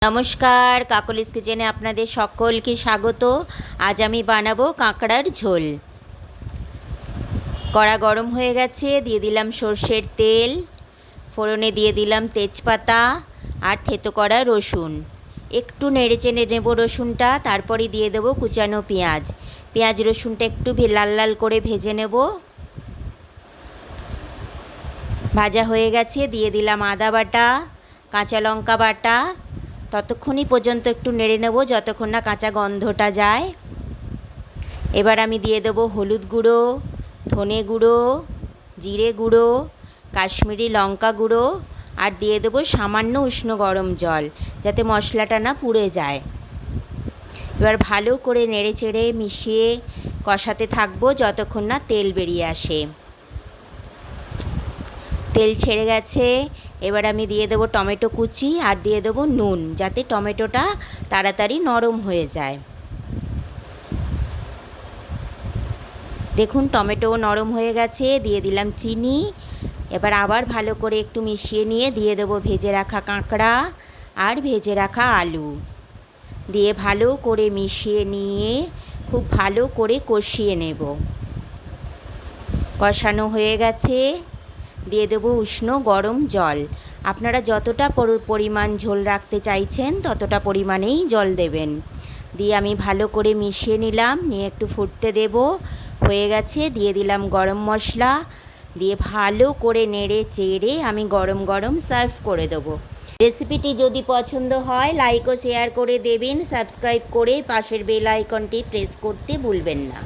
নমস্কার, কাকলিস কিচেনে আপনাদের সকলকে স্বাগত। আজ আমি বানাবো কাঁকড়ার ঝোল। কড়া গরম হয়ে গেছে, দিয়ে দিলাম সর্ষের তেল, ফোড়নে দিয়ে দিলাম তেজপাতা আর থেতো করা রসুন। একটু নেড়ে চেড়ে নেব রসুনটা, তারপরে দিয়ে দেবো কুচানো পেঁয়াজ। পেঁয়াজ রসুনটা একটু লাল লাল করে ভেজে নেব। ভাজা হয়ে গেছে, দিয়ে দিলাম আদা বাটা, কাঁচা লঙ্কা বাটা। ততক্ষণই পর্যন্ত একটু নেড়ে নেব যতক্ষণ না কাঁচা গন্ধটা যায়। এবার আমি দিয়ে দেবো হলুদ গুঁড়ো, ধনে গুঁড়ো, জিরে গুঁড়ো, কাশ্মীরি লঙ্কা গুঁড়ো আর দিয়ে দেবো সামান্য উষ্ণ গরম জল, যাতে মশলাটা না পুড়ে যায়। এবার ভালো করে নেড়ে চেড়ে মিশিয়ে কষাতে থাকবো যতক্ষণ না তেল বেরিয়ে আসে। তেল ছেড়ে গেছে, এবার আমি দিয়ে দেবো টমেটো কুচি আর দিয়ে দেবো নুন, যাতে টমেটোটা তাড়াতাড়ি নরম হয়ে যায়। দেখুন টমেটো নরম হয়ে গেছে, দিয়ে দিলাম চিনি। এবার আবার ভালো করে একটু মিশিয়ে নিয়ে দিয়ে দেবো ভেজে রাখা কাঁকড়া আর ভেজে রাখা আলু। দিয়ে ভালো করে মিশিয়ে নিয়ে খুব ভালো করে কষিয়ে নেব। কষানো হয়ে গেছে, দিয়ে দেবো উষ্ণ গরম জল। আপনারা যতটা পরিমাণ ঝোল রাখতে চাইছেন ততটা পরিমাণেই জল দেবেন। দিয়ে আমি ভালো করে মিশিয়ে নিলাম, নিয়ে একটু ফুটতে দেব। হয়ে গেছে, দিয়ে দিলাম গরম মশলা, দিয়ে ভালো করে নেড়ে চেড়ে আমি গরম গরম সার্ভ করে দেবো। রেসিপিটি যদি পছন্দ হয় লাইক ও শেয়ার করে দেবেন। সাবস্ক্রাইব করে পাশের বেল আইকনটি প্রেস করতে ভুলবেন না।